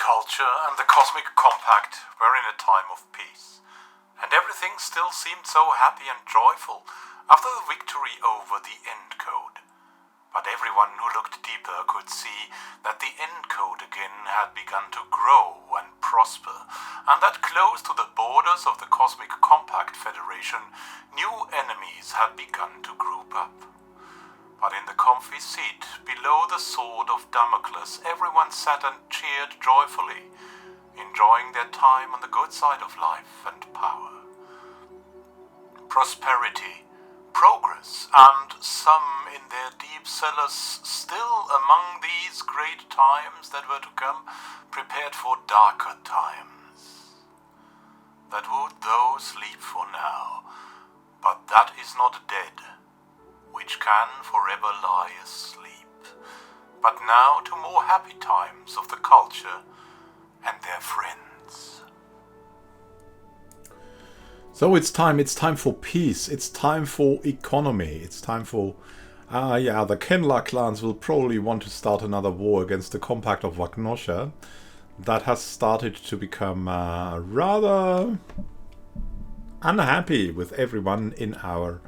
culture and the Cosmic Compact were in a time of peace, and everything still seemed so happy and joyful after the victory over the End Code. But everyone who looked deeper could see that the End Code again had begun to grow and prosper, and that close to the borders of the Cosmic Compact Federation, new enemies had begun to group up. But in the comfy seat below the sword of Damocles, everyone sat and cheered joyfully, enjoying their time on the good side of life and power. Prosperity, progress, and some in their deep cellars still among these great times that were to come, prepared for darker times. That would those sleep for now, but that is not dead, which can forever lie asleep, but now to more happy times of the culture and their friends. So it's time for peace, it's time for economy, it's time for... the Kenlar clans will probably want to start another war against the Compact of Wagnosha. That has started to become rather unhappy with everyone in our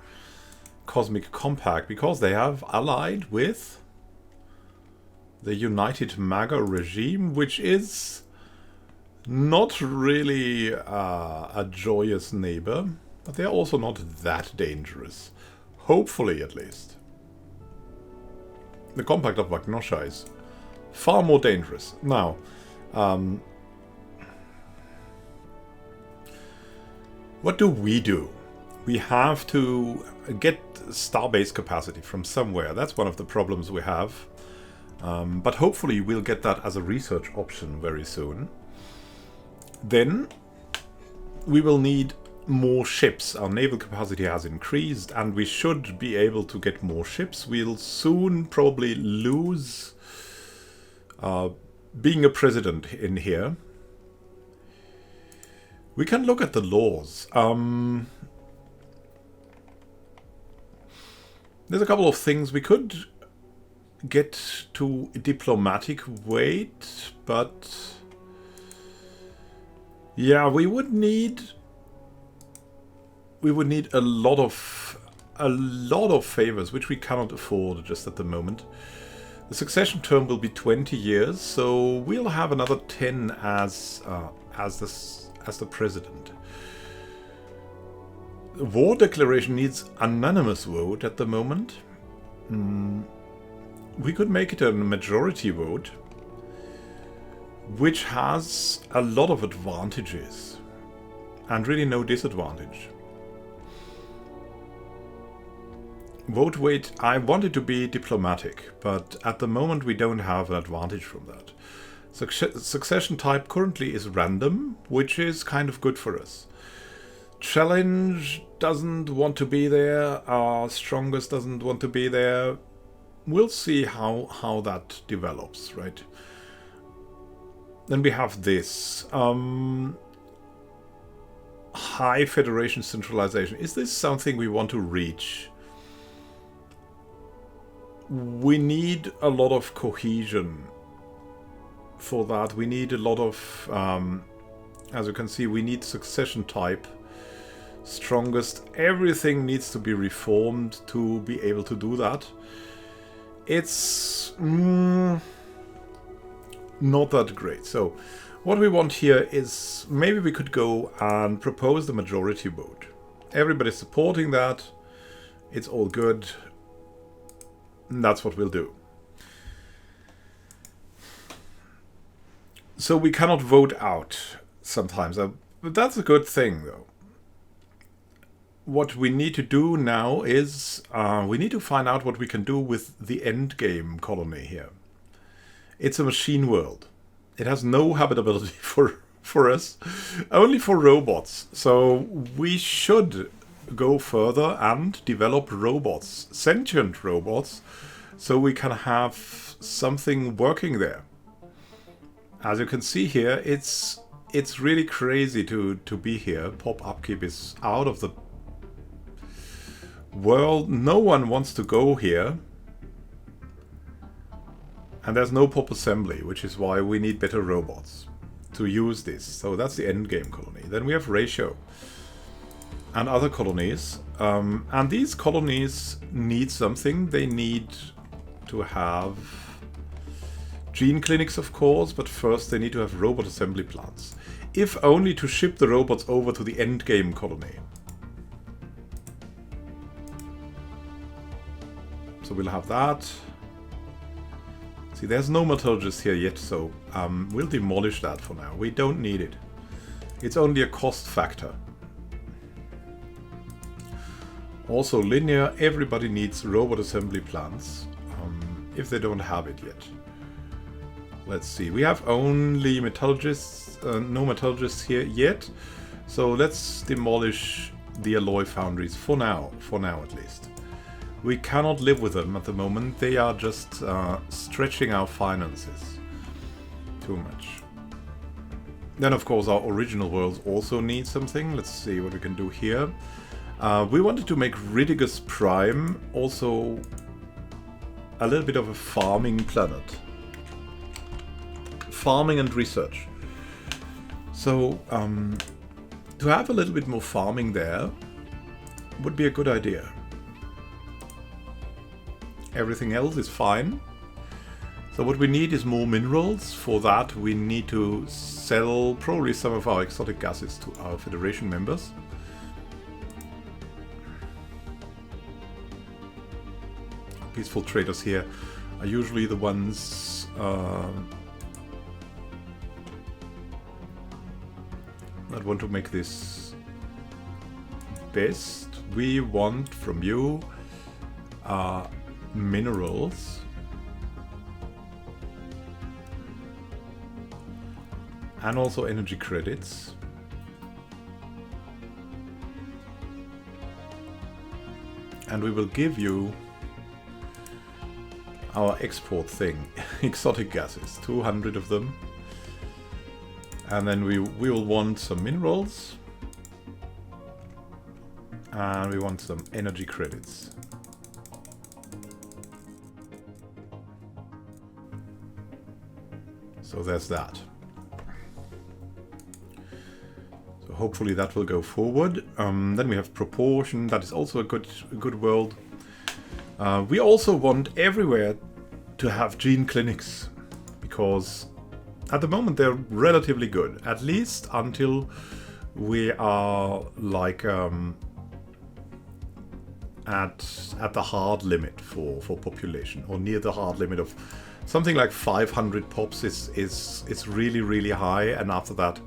Cosmic Compact, because they have allied with the United Maga regime, which is not really a joyous neighbor, but they're also not that dangerous. Hopefully, at least. The Compact of Wagnosha is far more dangerous. Now, what do? We have to get starbase capacity from somewhere. That's one of the problems we have. But hopefully we'll get that as a research option very soon. Then we will need more ships. Our naval capacity has increased and we should be able to get more ships. We'll soon probably lose being a president in here. We can look at the laws. There's a couple of things. We could get to diplomatic weight, but yeah, we would need a lot of favors, which we cannot afford just at the moment. The succession term will be 20 years, so we'll have another 10 as the president. The war declaration needs unanimous vote at the moment. We could make it a majority vote, which has a lot of advantages and really no disadvantage. Vote weight, I want it to be diplomatic, but at the moment we don't have an advantage from that. Succession type currently is random, which is kind of good for us. Challenge doesn't want to be there, our strongest doesn't want to be there. We'll see how that develops, right? Then we have this. High Federation centralization. Is this something we want to reach? We need a lot of cohesion for that. We need a lot of, as you can see, we need succession type. Strongest. Everything needs to be reformed to be able to do that. It's not that great. So what we want here is maybe we could go and propose the majority vote. Everybody's supporting that. It's all good. And that's what we'll do. So we cannot vote out sometimes. But that's a good thing, though. What we need to do now is we need to find out what we can do with the endgame colony here. It's a machine world. It has no habitability for us, only for robots. So we should go further and develop robots, sentient robots, so we can have something working there. As you can see here, it's really crazy to be here. Pop upkeep is out of the world. No one wants to go here. And there's no pop assembly, which is why we need better robots to use this. So that's the endgame colony. Then we have ratio and other colonies. And these colonies need something. They need to have gene clinics, of course, but first they need to have robot assembly plants. If only to ship the robots over to the endgame colony. So we'll have that. See, there's no metallurgist here yet, so we'll demolish that for now. We don't need it. It's only a cost factor. Also, linear, everybody needs robot assembly plants, if they don't have it yet. Let's see, we have only metallurgists, no metallurgists here yet, so let's demolish the alloy foundries for now at least. We cannot live with them at the moment, they are just stretching our finances too much. Then of course our original worlds also need something. Let's see what we can do here. We wanted to make Ridigus Prime also a little bit of a farming planet. Farming and research. So to have a little bit more farming there would be a good idea. Everything else is fine. So what we need is more minerals. For that we need to sell probably some of our exotic gases to our Federation members. Peaceful traders here are usually the ones that want to make this best. We want from you minerals and also energy credits. And we will give you our export thing, exotic gases, 200 of them. And then we will want some minerals. And we want some energy credits. So there's that. So hopefully that will go forward. Then we have proportion. That is also a good world. We also want everywhere to have gene clinics, because at the moment they're relatively good, at least until we are like at the hard limit for population, or near the hard limit of something like 500 pops is really high, and after that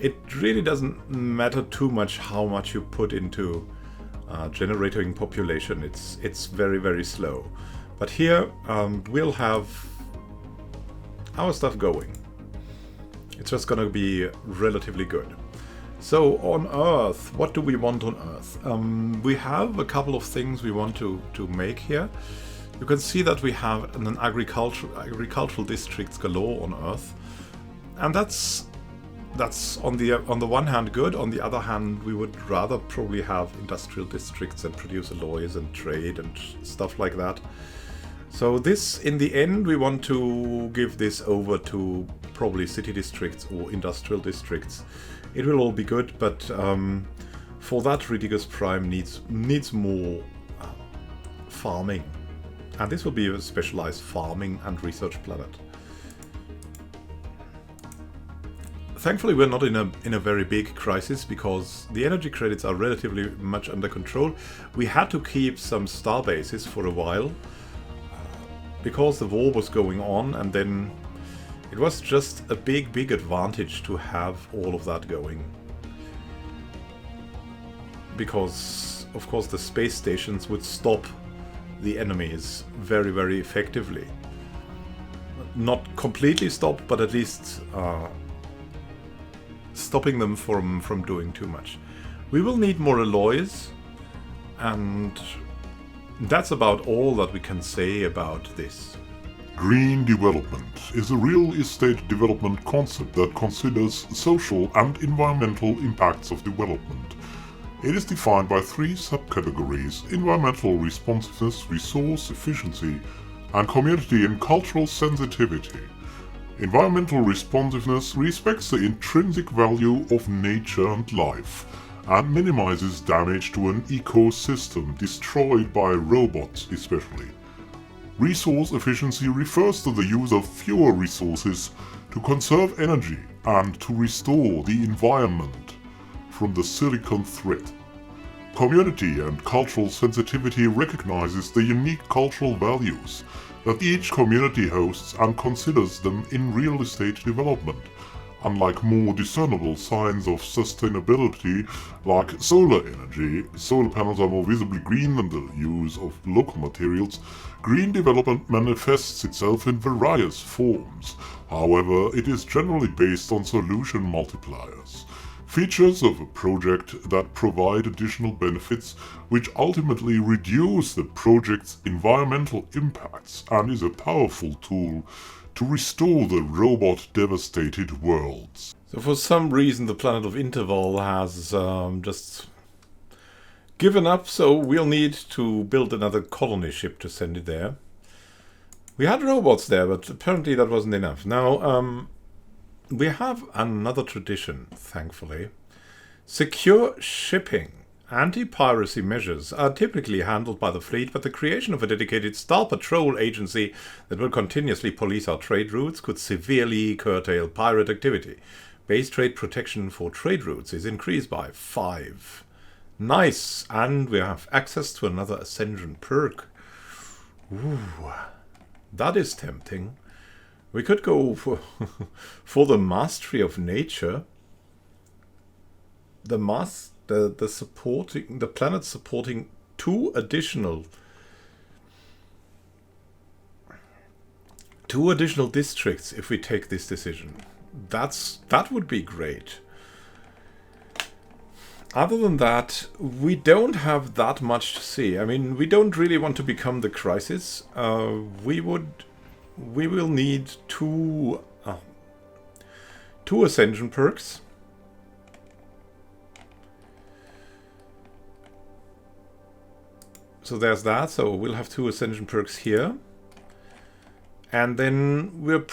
it really doesn't matter too much how much you put into generating population. It's very slow. But here we'll have our stuff going. It's just gonna be relatively good. So on Earth, what do we want on Earth? We have a couple of things we want to make here. You can see that we have an agricultural districts galore on Earth, and that's on the one hand good. On the other hand, we would rather probably have industrial districts and produce alloys and trade and stuff like that. So this, in the end, we want to give this over to probably city districts or industrial districts. It will all be good, but for that, Ridigus Prime needs more farming. And this will be a specialized farming and research planet. Thankfully, we're not in a very big crisis, because the energy credits are relatively much under control. We had to keep some star bases for a while because the war was going on, and then it was just a big advantage to have all of that going. Because, of course, the space stations would stop the enemies very effectively. Not completely stop, but at least stopping them from doing too much. We will need more alloys, and that's about all that we can say about this. Green development is a real estate development concept that considers social and environmental impacts of development. It is defined by three subcategories: environmental responsiveness, resource efficiency, and community and cultural sensitivity. Environmental responsiveness respects the intrinsic value of nature and life, and minimizes damage to an ecosystem destroyed by robots especially. Resource efficiency refers to the use of fewer resources to conserve energy and to restore the environment from the silicon threat. Community and cultural sensitivity recognizes the unique cultural values that each community hosts and considers them in real estate development, unlike more discernible signs of sustainability like solar energy. Solar panels are more visibly green than the use of local materials. Green development manifests itself in various forms. However, it is generally based on solution multipliers, features of a project that provide additional benefits which ultimately reduce the project's environmental impacts, and is a powerful tool to restore the robot-devastated worlds. So for some reason the planet of Interval has just given up, so we'll need to build another colony ship to send it there. We had robots there, but apparently that wasn't enough. Now, we have another tradition, thankfully. Secure shipping. Anti-piracy measures are typically handled by the fleet, but the creation of a dedicated Star Patrol agency that will continuously police our trade routes could severely curtail pirate activity. Base trade protection for trade routes is increased by 5. Nice! And we have access to another Ascension perk. Ooh, that is tempting. We could go for, for the Mastery of Nature. The planet supporting 2 additional districts if we take this decision. That would be great. Other than that, we don't have that much to see. I mean, we don't really want to become the crisis. We will need 2 Ascension perks. So there's that. So we'll have 2 Ascension perks here. And then we're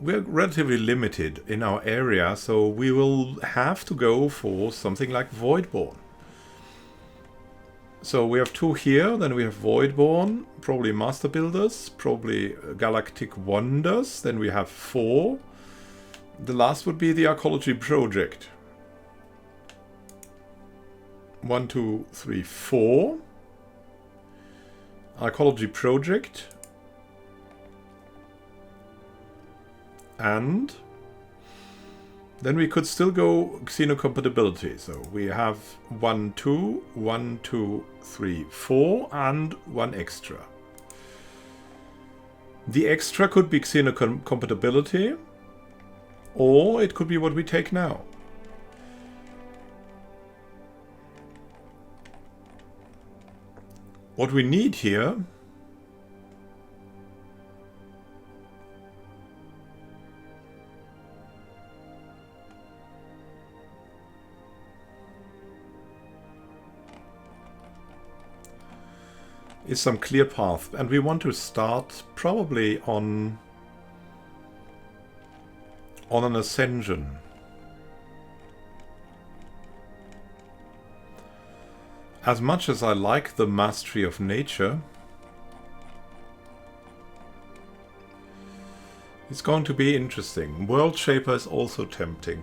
relatively limited in our area, so we will have to go for something like Voidborn. So we have 2 here, then we have Voidborn, probably Master Builders, probably Galactic Wonders, then we have 4. The last would be the Arcology Project. 1, 2, 3, 4. Arcology Project. And then we could still go xenocompatibility. So we have 1, 2, 1, 2, 3, 4, and 1 extra. The extra could be xenocompatibility, or it could be what we take now. What we need here is some clear path, and we want to start probably on an ascension. As much as I like the Mastery of Nature, it's going to be interesting. World Shaper is also tempting.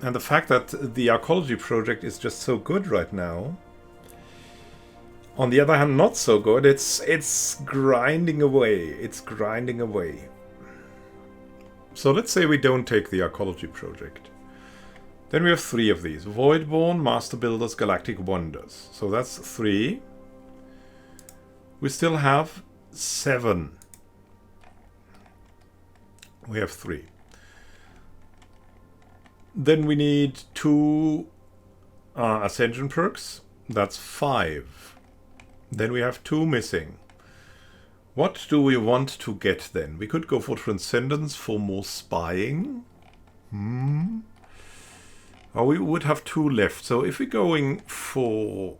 And the fact that the Arcology Project is just so good right now, on the other hand not so good, it's grinding away. It's grinding away. So let's say we don't take the Arcology Project. Then we have 3 of these. Voidborn, Master Builders, Galactic Wonders. So that's 3. We still have 7. We have 3. Then we need 2 Ascension perks. That's 5. Then we have 2 missing. What do we want to get then? We could go for Transcendence for more spying. Or we would have 2 left. So if we're going for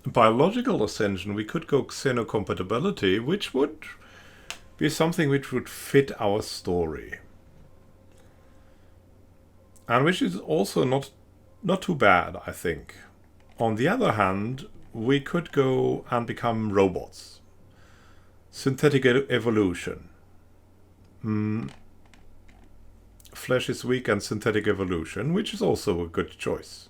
biological ascension, we could go xenocompatibility, which would be something which would fit our story. And which is also not too bad, I think. On the other hand, we could go and become robots. Synthetic evolution. Flesh is weak and synthetic evolution, which is also a good choice.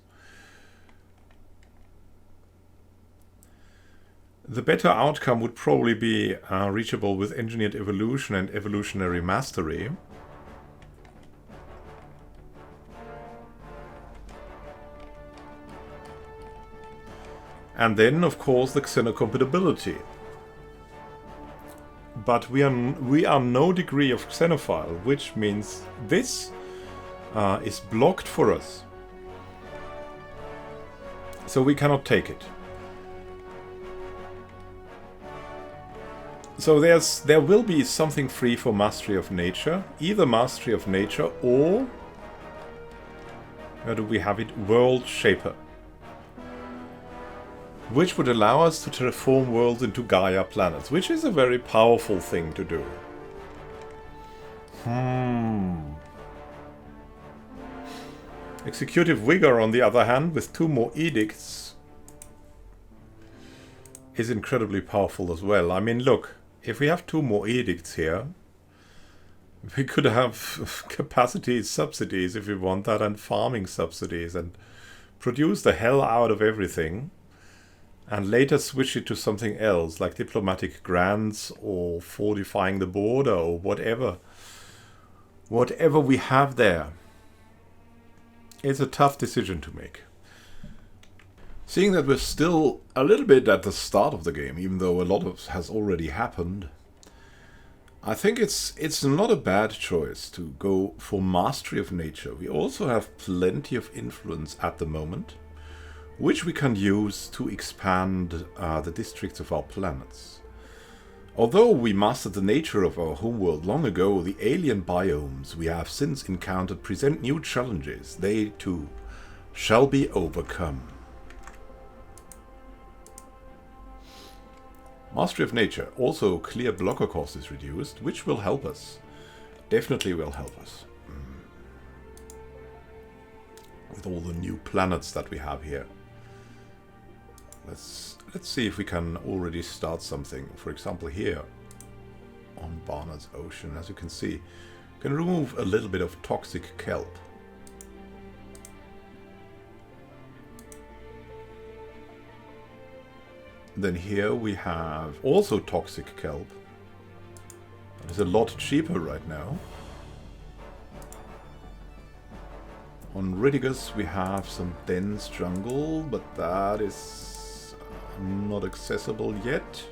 The better outcome would probably be reachable with engineered evolution and evolutionary mastery. And then, of course, the xenocompatibility. But we are no degree of xenophile, which means this is blocked for us. So we cannot take it. So there will be something free for mastery of nature, either mastery of nature or, where do we have it, world shaper, which would allow us to terraform worlds into Gaia planets, which is a very powerful thing to do. Executive vigor, on the other hand, with 2 more edicts, is incredibly powerful as well. I mean, look, if we have 2 more edicts here, we could have capacity subsidies if we want that, and farming subsidies, and produce the hell out of everything, and later switch it to something else, like diplomatic grants or fortifying the border or whatever. Whatever we have there. It's a tough decision to make. Seeing that we're still a little bit at the start of the game, even though a lot of has already happened, I think it's not a bad choice to go for mastery of nature. We also have plenty of influence at the moment, which we can use to expand the districts of our planets. Although we mastered the nature of our homeworld long ago, the alien biomes we have since encountered present new challenges. They, too, shall be overcome. Mastery of nature. Also, clear blocker cost is reduced, which will help us. Definitely will help us. With all the new planets that we have here. Let's see if we can already start something. For example, here on Barnard's Ocean, as you can see, you can remove a little bit of toxic kelp. Then here we have also toxic kelp. That is a lot cheaper right now. On Ridigus we have some dense jungle, but that is not accessible yet.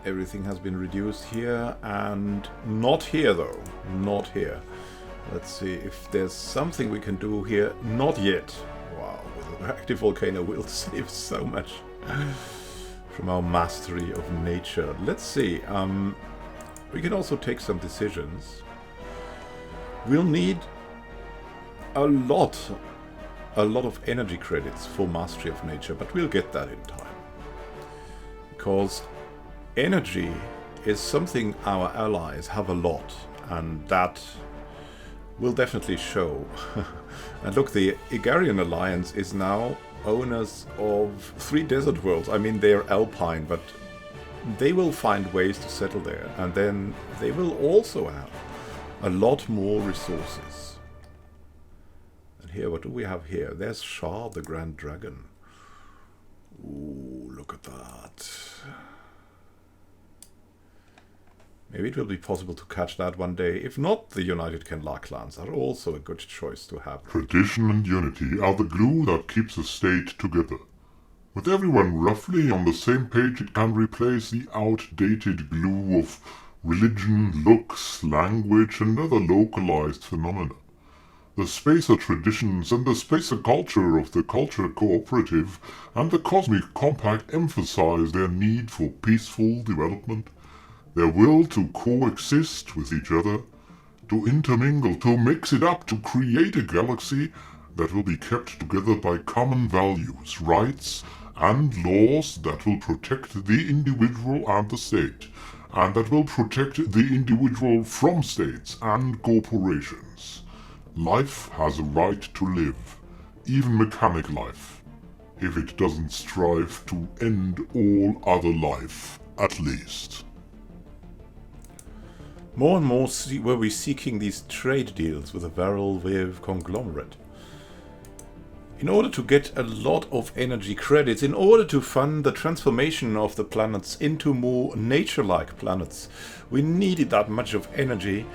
Everything has been reduced here, and not here though, not here. Let's see if there's something we can do here. Not yet. Wow, with an active volcano we'll save so much from our mastery of nature. Let's see, we can also take some decisions. We'll need a lot of energy credits for mastery of nature, but we'll get that in time. Because energy is something our allies have a lot, and that will definitely show. And look, the Igarian Alliance is now owners of 3 desert worlds. I mean, they're alpine, but they will find ways to settle there, and then they will also have a lot more resources. And here, what do we have here? There's Shar, the Grand Dragon. Ooh, look at that. Maybe it will be possible to catch that one day. If not, the United Can clans are also a good choice to have. Tradition and unity are the glue that keeps a state together. With everyone roughly on the same page, it can replace the outdated glue of religion, looks, language, and other localized phenomena. The spacer traditions and the spacer culture of the Culture Cooperative and the Cosmic Compact emphasize their need for peaceful development, their will to coexist with each other, to intermingle, to mix it up, to create a galaxy, that will be kept together by common values, rights, and laws that will protect the individual and the state, and that will protect the individual from states and corporations. Life has a right to live, even mechanic life, if it doesn't strive to end all other life, at least. More and more were we seeking these trade deals with the Varel conglomerate. In order to get a lot of energy credits, in order to fund the transformation of the planets into more nature-like planets, we needed that much of energy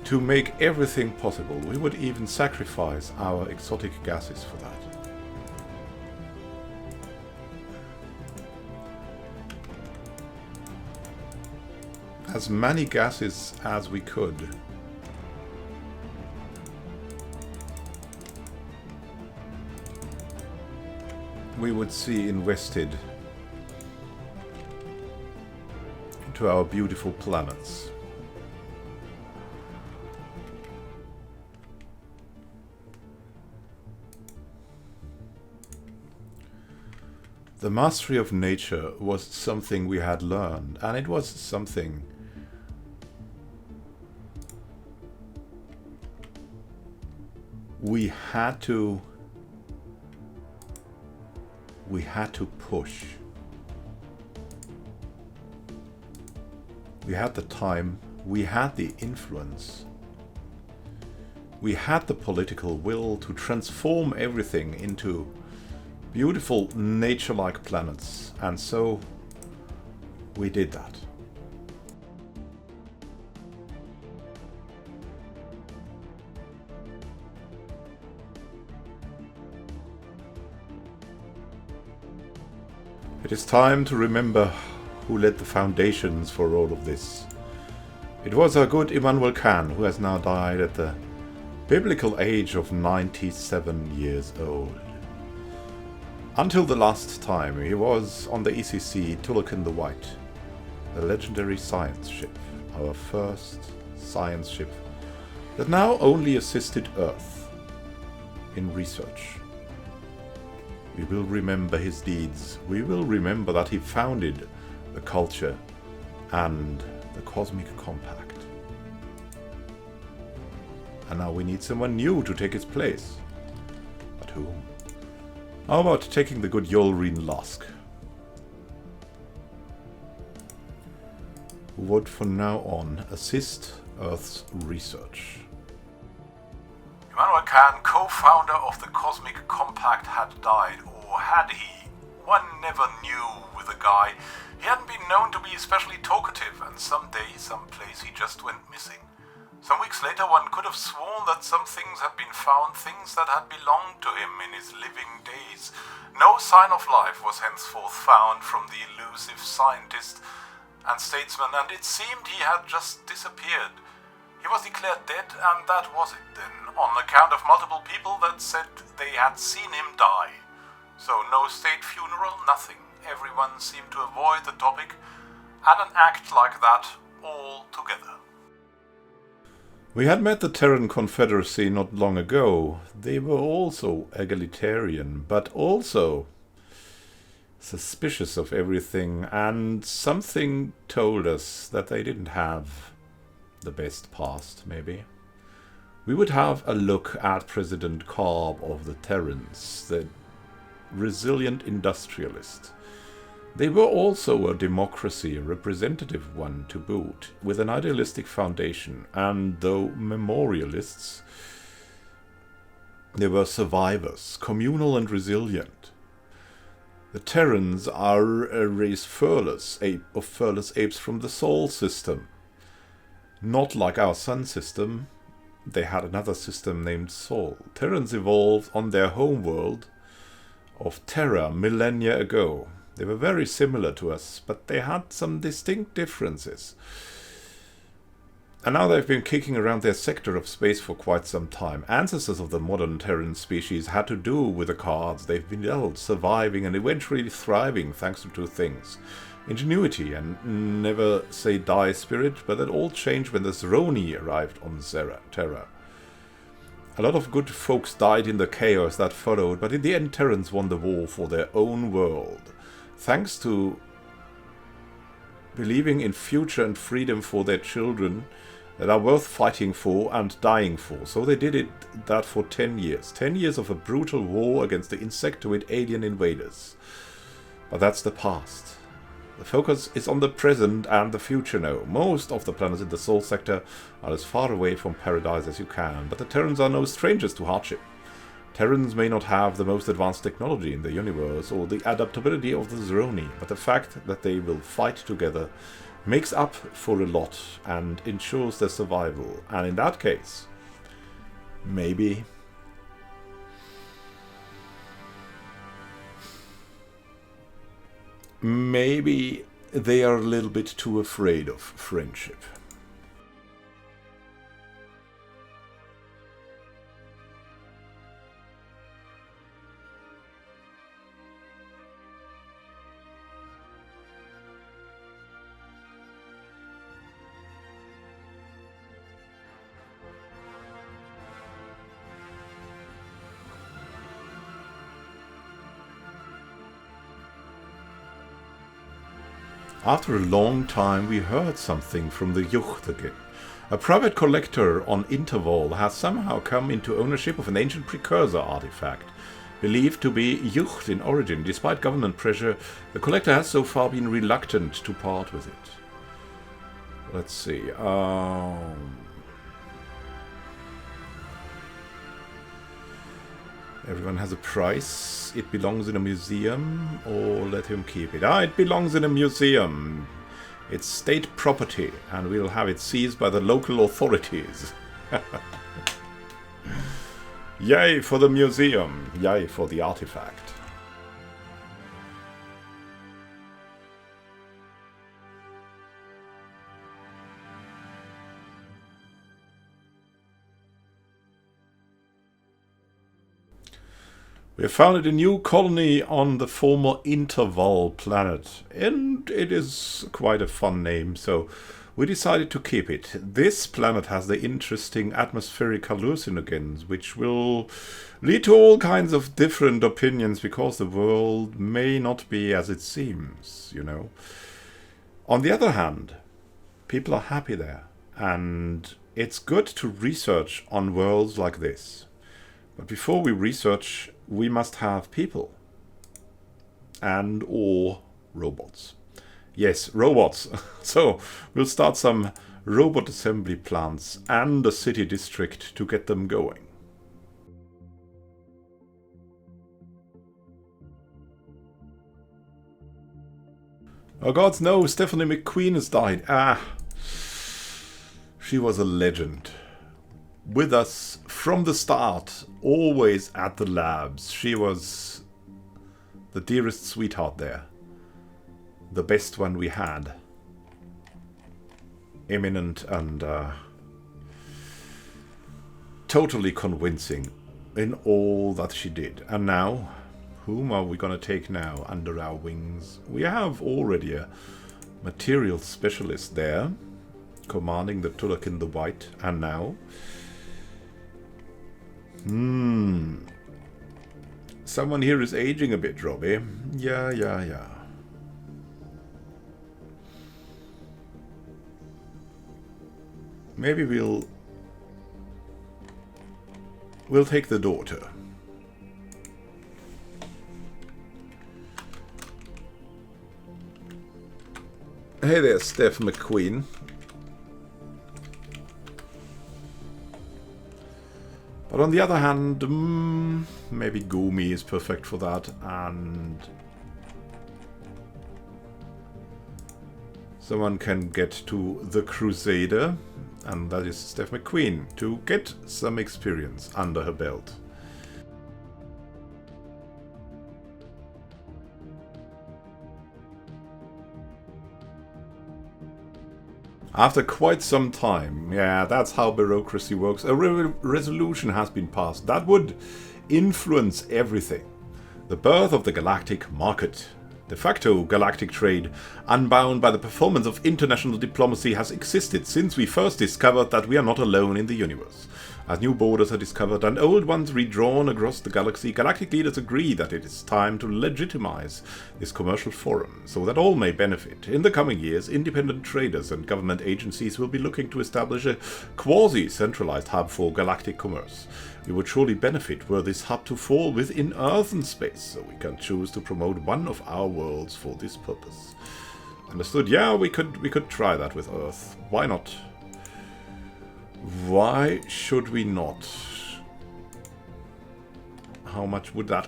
to make everything possible. We would even sacrifice our exotic gases for that. As many gases as we could. We would see invested into our beautiful planets. The mastery of nature was something we had learned, and it was something we had to push. We had the time, we had the influence, we had the political will to transform everything into beautiful nature-like planets, and so we did that. It is time to remember who laid the foundations for all of this. It was our good Immanuel Can, who has now died at the biblical age of 97 years old. Until the last time, he was on the ECC Tulakan the White, the legendary science ship, our first science ship that now only assisted Earth in research. We will remember his deeds. We will remember that he founded the culture and the Cosmic Compact. And now we need someone new to take its place. But whom? How about taking the good Yolreen Lusk, who would from now on assist Earth's research? Immanuel Can, co-founder of the Cosmic Compact, had died, or had he? One never knew with the guy. He hadn't been known to be especially talkative, and some day, some place, he just went missing. Some weeks later, one could have sworn that some things had been found, things that had belonged to him in his living days. No sign of life was henceforth found from the elusive scientist and statesman, and it seemed he had just disappeared. He was declared dead, and that was it then, on account of multiple people that said they had seen him die. So no state funeral, nothing. Everyone seemed to avoid the topic, and an act like that altogether. We had met the Terran Confederacy not long ago. They were also egalitarian, but also suspicious of everything, and something told us that they didn't have the best past, maybe. We would have a look at President Cobb of the Terrans, the resilient industrialist. They were also a democracy, a representative one to boot, with an idealistic foundation, and though memorialists, they were survivors, communal and resilient. The Terrans are a race of furless apes from the Sol system. Not like our sun system, they had another system named Sol. Terrans evolved on their homeworld of Terra millennia ago. They were very similar to us, but they had some distinct differences. And now they've been kicking around their sector of space for quite some time. Ancestors of the modern Terran species had to do with the cards they've been dealt, surviving and eventually thriving thanks to two things. Ingenuity and never say die spirit, but that all changed when the Zeroni arrived on Terra. A lot of good folks died in the chaos that followed, but in the end Terrans won the war for their own world. Thanks to believing in future and freedom for their children that are worth fighting for and dying for. So they did that for 10 years. 10 years of a brutal war against the insectoid alien invaders. But that's the past. The focus is on the present and the future now. Most of the planets in the Sol sector are as far away from paradise as you can, but the Terrans are no strangers to hardship. Terrans may not have the most advanced technology in the universe or the adaptability of the Zeroni, but the fact that they will fight together makes up for a lot and ensures their survival. And in that case, maybe they are a little bit too afraid of friendship. After a long time we heard something from the Yucht again. A private collector on Interval has somehow come into ownership of an ancient precursor artifact, believed to be Yucht in origin. Despite government pressure, the collector has so far been reluctant to part with it. Let's see. Everyone has a price. It belongs in a museum, or let him keep it. It belongs in a museum. It's state property, and we'll have it seized by the local authorities. Yay for the museum. Yay for the artifact. We have founded a new colony on the former Interval planet, and it is quite a fun name, so we decided to keep it. This planet has the interesting atmospheric hallucinogens, which will lead to all kinds of different opinions, because the world may not be as it seems, you know. On the other hand, people are happy there, and it's good to research on worlds like this. But before we research, we must have people. And or robots. Yes, robots. So we'll start some robot assembly plants and a city district to get them going. Oh gods, no, Stephanie McQueen has died. She was a legend. With us from the start, always at the labs. She was the dearest sweetheart there. The best one we had. Eminent and totally convincing in all that she did. And now, whom are we gonna take now under our wings? We have already a material specialist there, commanding the Tulakin the White, and now... Someone here is aging a bit, Robbie. Yeah. Maybe we'll take the daughter. Hey there, Steph McQueen. But on the other hand, maybe Gumi is perfect for that, and someone can get to the Crusader, and that is Steph McQueen, to get some experience under her belt. After quite some time, yeah, that's how bureaucracy works, a resolution has been passed that would influence everything. The birth of the galactic market. De facto galactic trade, unbound by the performance of international diplomacy, has existed since we first discovered that we are not alone in the universe. As new borders are discovered and old ones redrawn across the galaxy, galactic leaders agree that it is time to legitimize this commercial forum so that all may benefit. In the coming years, independent traders and government agencies will be looking to establish a quasi-centralized hub for galactic commerce. We would surely benefit were this hub to fall within Earth and space, so we can choose to promote one of our worlds for this purpose. Understood? Yeah, we could try that with Earth. Why not? Why should we not? How much would that...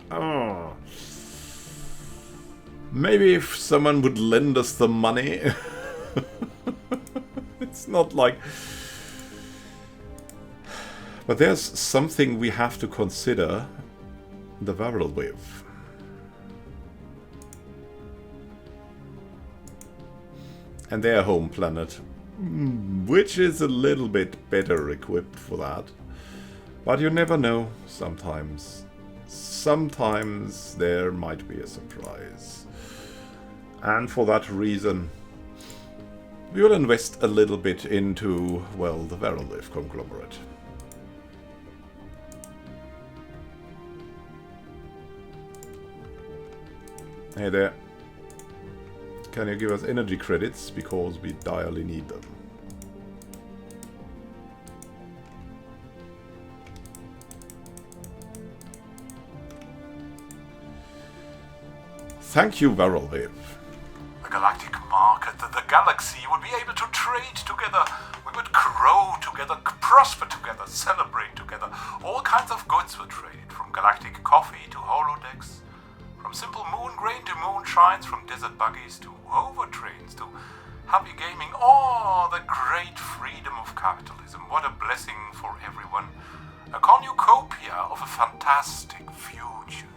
Maybe if someone would lend us the money. It's not like... But there's something we have to consider. The Varel with. And their home planet. Which is a little bit better equipped for that. But you never know, sometimes. Sometimes there might be a surprise. And for that reason, we will invest a little bit into, well, the Verolive conglomerate. Hey there. Can you give us energy credits? Because we direly need them. Thank you, Varelviv. The galactic market, the galaxy would be able to trade together. We would grow together, prosper together, celebrate together. All kinds of goods would trade, from galactic coffee to holodecks. From simple moon grain to moonshines, from desert buggies to hover trains to happy gaming. Oh, the great freedom of capitalism. What a blessing for everyone. A cornucopia of a fantastic future.